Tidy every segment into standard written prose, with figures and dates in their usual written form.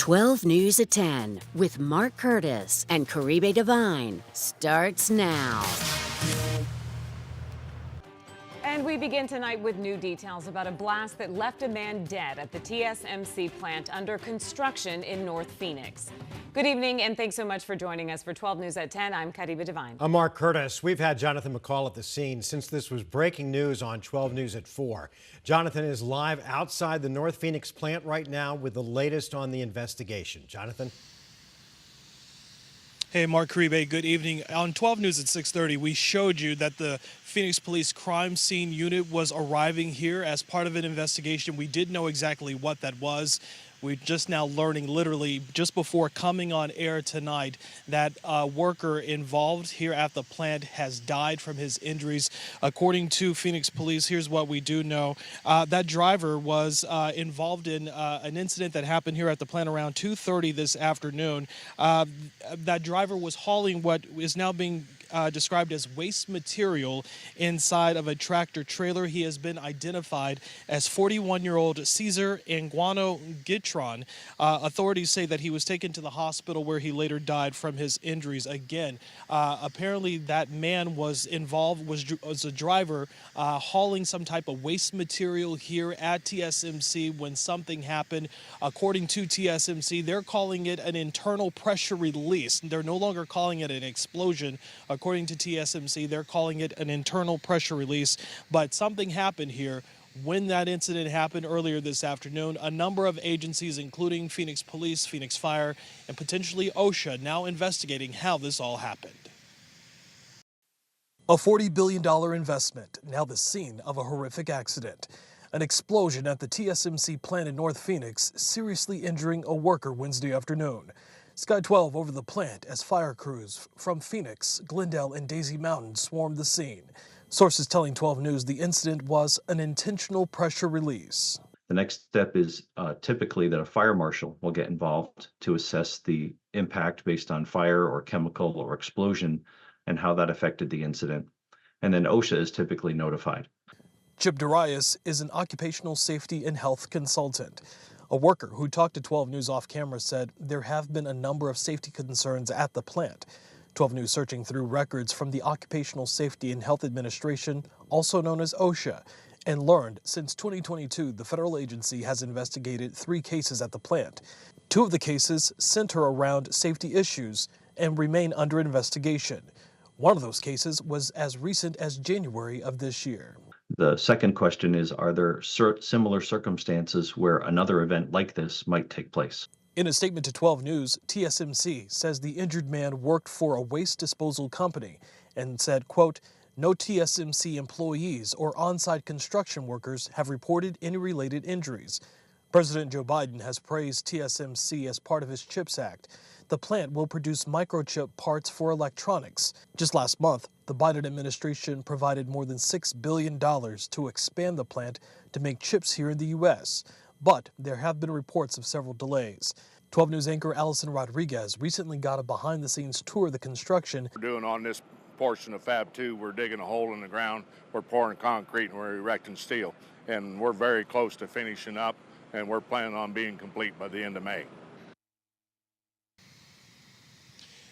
12 News at 10 with Mark Curtis and Caribe Divine starts now. And we begin tonight with new details about a blast that left a man dead at the TSMC plant under construction in North Phoenix. Good evening, and thanks so much for joining us for 12 News at 10. I'm Caribe Divine. I'm Mark Curtis. We've had Jonathan McCall at the scene since this was breaking news on 12 News at 4. Jonathan is live outside the North Phoenix plant right now with the latest on the investigation. Jonathan? Hey, Mark Caribe, good evening. On 12 News at 6:30, we showed you that the Phoenix Police Crime Scene Unit was arriving here as part of an investigation. We did know exactly what that was. We're just now learning, literally just before coming on air tonight, that a worker involved here at the plant has died from his injuries. According to Phoenix Police, here's what we do know. That driver was involved in an incident that happened here at the plant around 2:30 this afternoon. That driver was hauling what is now being described as waste material inside of a tractor trailer. He has been identified as 41-year-old Cesar Anguano Gitron. Authorities say that he was taken to the hospital where he later died from his injuries. Again, apparently that man was involved, was a driver hauling some type of waste material here at TSMC when something happened. According to TSMC, they're calling it an internal pressure release. They're no longer calling it an explosion. According to TSMC, they're calling it an internal pressure release, but something happened here. When that incident happened earlier this afternoon, a number of agencies, including Phoenix Police, Phoenix Fire, and potentially OSHA, now investigating how this all happened. A $40 billion investment, now the scene of a horrific accident. An explosion at the TSMC plant in North Phoenix, seriously injuring a worker Wednesday afternoon. Sky 12 over the plant as fire crews from Phoenix, Glendale, and Daisy Mountain swarmed the scene. Sources telling 12 News the incident was an intentional pressure release. The next step is typically that a fire marshal will get involved to assess the impact based on fire or chemical or explosion and how that affected the incident. And then OSHA is typically notified. Chip Darius is an occupational safety and health consultant. A worker who talked to 12 News off camera said there have been a number of safety concerns at the plant. 12 News searching through records from the Occupational Safety and Health Administration, also known as OSHA, and learned since 2022 the federal agency has investigated 3 cases at the plant. 2 of the cases center around safety issues and remain under investigation. One of those cases was as recent as January of this year. The second question is, are there similar circumstances where another event like this might take place? In a statement to 12 News, TSMC says the injured man worked for a waste disposal company and said, quote, no TSMC employees or on-site construction workers have reported any related injuries. President Joe Biden has praised TSMC as part of his CHIPS Act. The plant will produce microchip parts for electronics. Just last month, the Biden administration provided more than $6 billion to expand the plant to make chips here in the U.S. But there have been reports of several delays. 12 News anchor Allison Rodriguez recently got a behind-the-scenes tour of the construction. We're doing on this portion of Fab 2, we're digging a hole in the ground, we're pouring concrete, and we're erecting steel. And we're very close to finishing up, and we're planning on being complete by the end of May.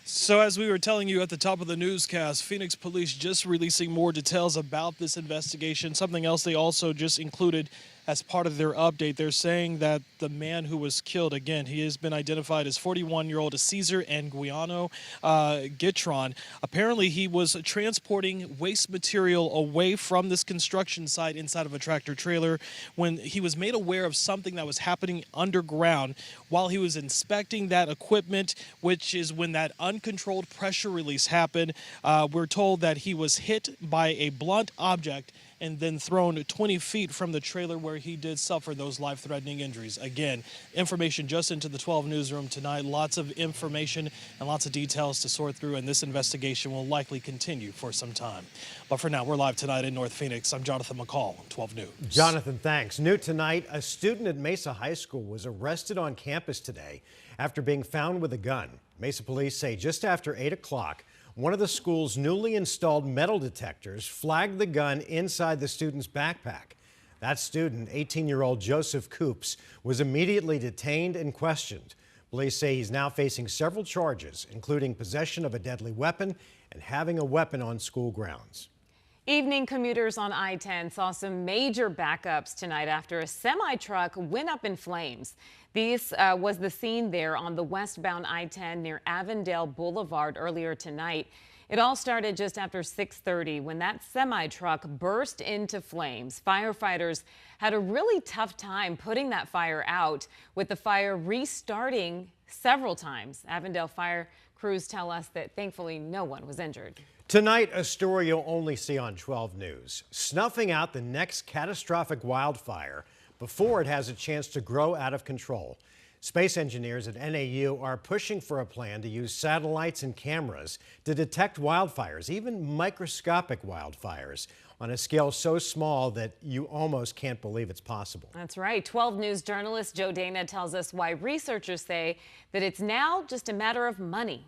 So as we were telling you at the top of the newscast, Phoenix Police just releasing more details about this investigation. Something else they also just included as part of their update. They're saying that the man who was killed, again, he has been identified as 41-year-old Cesar Anguano Gitron. Apparently, he was transporting waste material away from this construction site inside of a tractor trailer when he was made aware of something that was happening underground while he was inspecting that equipment, which is when that uncontrolled pressure release happened. We're told that he was hit by a blunt object and then thrown 20 feet from the trailer where he did suffer those life-threatening injuries. Again, information just into the 12 newsroom tonight. Lots of information and lots of details to sort through, and this investigation will likely continue for some time. But for now, we're live tonight in North Phoenix. I'm Jonathan McCall, 12 News. Jonathan, thanks. New tonight, a student at Mesa High School was arrested on campus today after being found with a gun. Mesa police say just after 8 o'clock, one of the school's newly installed metal detectors flagged the gun inside the student's backpack. That student, 18-year-old Joseph Coops, was immediately detained and questioned. Police say he's now facing several charges, including possession of a deadly weapon and having a weapon on school grounds. Evening commuters on I-10 saw some major backups tonight after a semi-truck went up in flames. This was the scene there on the westbound I-10 near Avondale Boulevard earlier tonight. It all started just after 6:30 when that semi-truck burst into flames. Firefighters had a really tough time putting that fire out, with the fire restarting several times. Avondale fire crews tell us that thankfully no one was injured. Tonight, a story you'll only see on 12 News, snuffing out the next catastrophic wildfire before it has a chance to grow out of control. Space engineers at NAU are pushing for a plan to use satellites and cameras to detect wildfires, even microscopic wildfires, on a scale so small that you almost can't believe it's possible. That's right. 12 News journalist Joe Dana tells us why researchers say that it's now just a matter of money.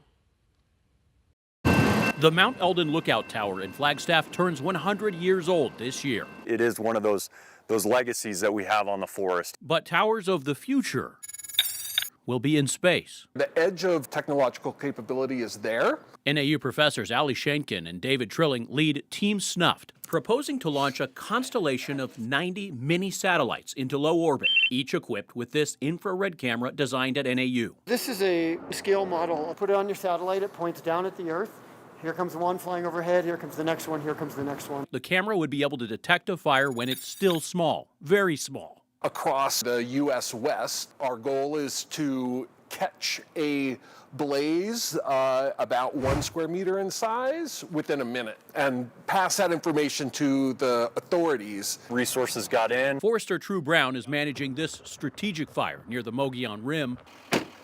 The Mount Eldon Lookout Tower in Flagstaff turns 100 years old this year. It is one of those legacies that we have on the forest. But towers of the future will be in space. The edge of technological capability is there. NAU professors Ali Shenkin and David Trilling lead Team Snuffed, proposing to launch a constellation of 90 mini satellites into low orbit, each equipped with this infrared camera designed at NAU. This is a scale model. I'll put it on your satellite. It points down at the Earth. Here comes one flying overhead, here comes the next one, here comes the next one. The camera would be able to detect a fire when it's still small, very small. Across the U.S. West, our goal is to catch a blaze about 1 square meter in size within a minute and pass that information to the authorities. Resources got in. Forester True Brown is managing this strategic fire near the Mogollon Rim.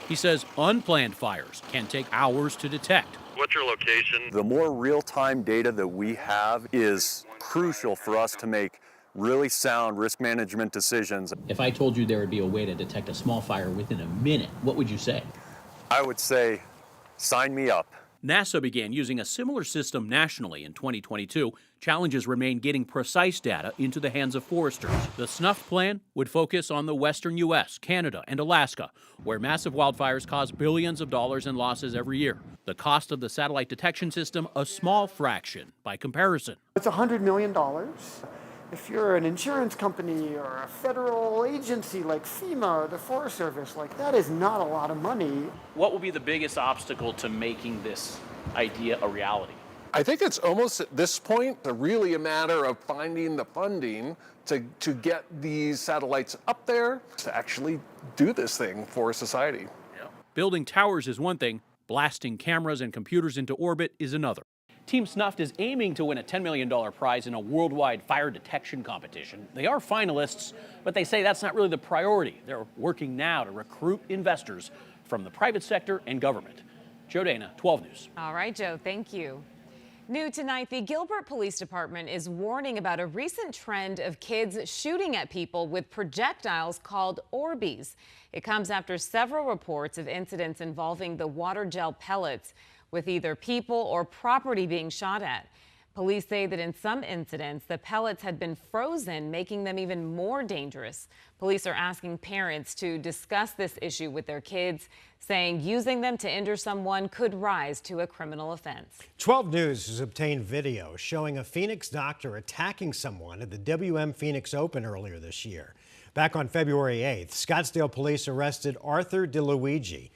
He says unplanned fires can take hours to detect. What's your location? The more real-time data that we have is crucial for us to make really sound risk management decisions. If I told you there would be a way to detect a small fire within a minute, what would you say? I would say, sign me up. NASA began using a similar system nationally in 2022. Challenges remain getting precise data into the hands of foresters. The Snuff plan would focus on the western U.S., Canada, and Alaska, where massive wildfires cause billions of dollars in losses every year. The cost of the satellite detection system, a small fraction by comparison. It's $100 million. If you're an insurance company or a federal agency like FEMA or the Forest Service, that is not a lot of money. What will be the biggest obstacle to making this idea a reality? I think it's almost at this point really a matter of finding the funding to get these satellites up there to actually do this thing for society. Yeah. Building towers is one thing, blasting cameras and computers into orbit is another. Team Snuffed is aiming to win a $10 million prize in a worldwide fire detection competition. They are finalists, but they say that's not really the priority. They're working now to recruit investors from the private sector and government. Joe Dana, 12 News. All right, Joe, thank you. New tonight, the Gilbert Police Department is warning about a recent trend of kids shooting at people with projectiles called Orbeez. It comes after several reports of incidents involving the water gel pellets, with either people or property being shot at. Police say that in some incidents, the pellets had been frozen, making them even more dangerous. Police are asking parents to discuss this issue with their kids, saying using them to injure someone could rise to a criminal offense. 12 News has obtained video showing a Phoenix doctor attacking someone at the WM Phoenix Open earlier this year. Back on February 8th, Scottsdale police arrested Arthur DeLuigi.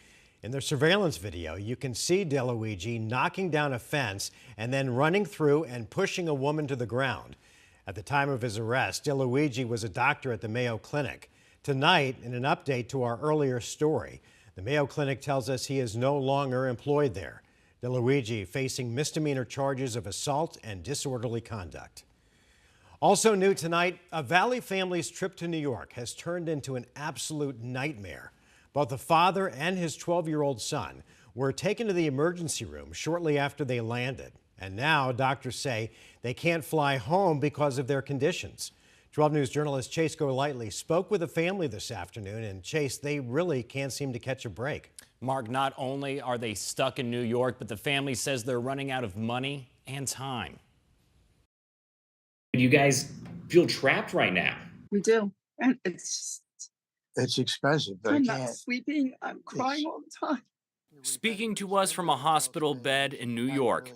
In the surveillance video, you can see DeLuigi knocking down a fence and then running through and pushing a woman to the ground. At the time of his arrest, DeLuigi was a doctor at the Mayo Clinic. Tonight, in an update to our earlier story, the Mayo Clinic tells us he is no longer employed there. DeLuigi facing misdemeanor charges of assault and disorderly conduct. Also new tonight, a Valley family's trip to New York has turned into an absolute nightmare. Both the father and his 12-year-old son were taken to the emergency room shortly after they landed. And now doctors say they can't fly home because of their conditions. 12 News journalist Chase Golightly spoke with the family this afternoon. And Chase, they really can't seem to catch a break. Mark, not only are they stuck in New York, but the family says they're running out of money and time. You guys feel trapped right now. We do. And it's It's expensive. I'm not sleeping. I'm crying all the time. Speaking to us from a hospital bed in New York,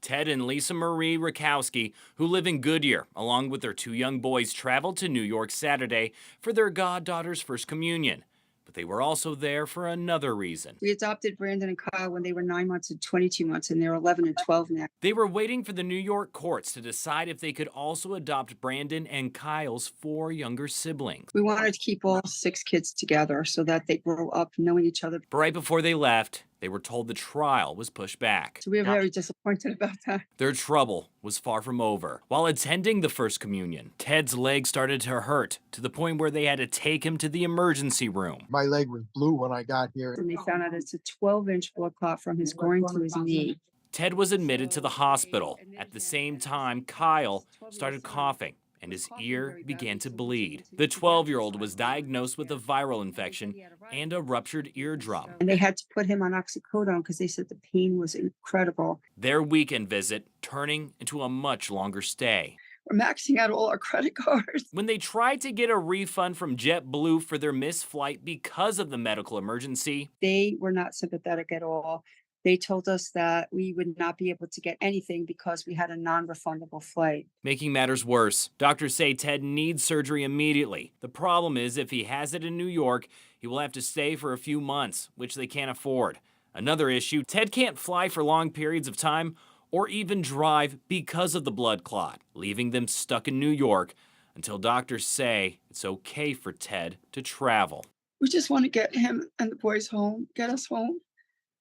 Ted and Lisa Marie Rakowski, who live in Goodyear, along with their 2 young boys, traveled to New York Saturday for their goddaughter's first communion. But they were also there for another reason. We adopted Brandon and Kyle when they were 9 months and 22 months, and they're 11 and 12 now. They were waiting for the New York courts to decide if they could also adopt Brandon and Kyle's 4 younger siblings. We wanted to keep all 6 kids together so that they grow up knowing each other. But right before they left, they were told the trial was pushed back. So we were very disappointed about that. Their trouble was far from over. While attending the first communion, Ted's leg started to hurt to the point where they had to take him to the emergency room. My leg was blue when I got here. And they found out it's a 12-inch blood clot from his groin to his knee. Ted was admitted to the hospital. At the same time, Kyle started coughing and his ear began to bleed. The 12-year-old was diagnosed with a viral infection and a ruptured eardrum. And they had to put him on oxycodone because they said the pain was incredible. Their weekend visit turning into a much longer stay. We're maxing out all our credit cards. When they tried to get a refund from JetBlue for their missed flight because of the medical emergency, they were not sympathetic at all. They told us that we would not be able to get anything because we had a non-refundable flight. Making matters worse, doctors say Ted needs surgery immediately. The problem is if he has it in New York, he will have to stay for a few months, which they can't afford. Another issue, Ted can't fly for long periods of time or even drive because of the blood clot, leaving them stuck in New York until doctors say it's okay for Ted to travel. We just want to get him and the boys home, get us home.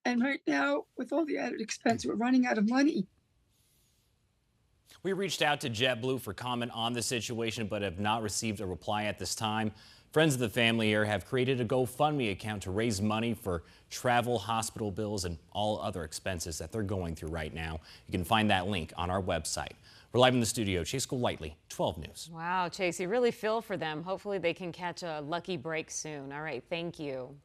And right now, with all the added expense, we're running out of money. We reached out to JetBlue for comment on the situation, but have not received a reply at this time. Friends of the family here have created a GoFundMe account to raise money for travel, hospital bills, and all other expenses that they're going through right now. You can find that link on our website. We're live in the studio. Chase Golightly, 12 News. Wow, Chase, you really feel for them. Hopefully they can catch a lucky break soon. All right, thank you.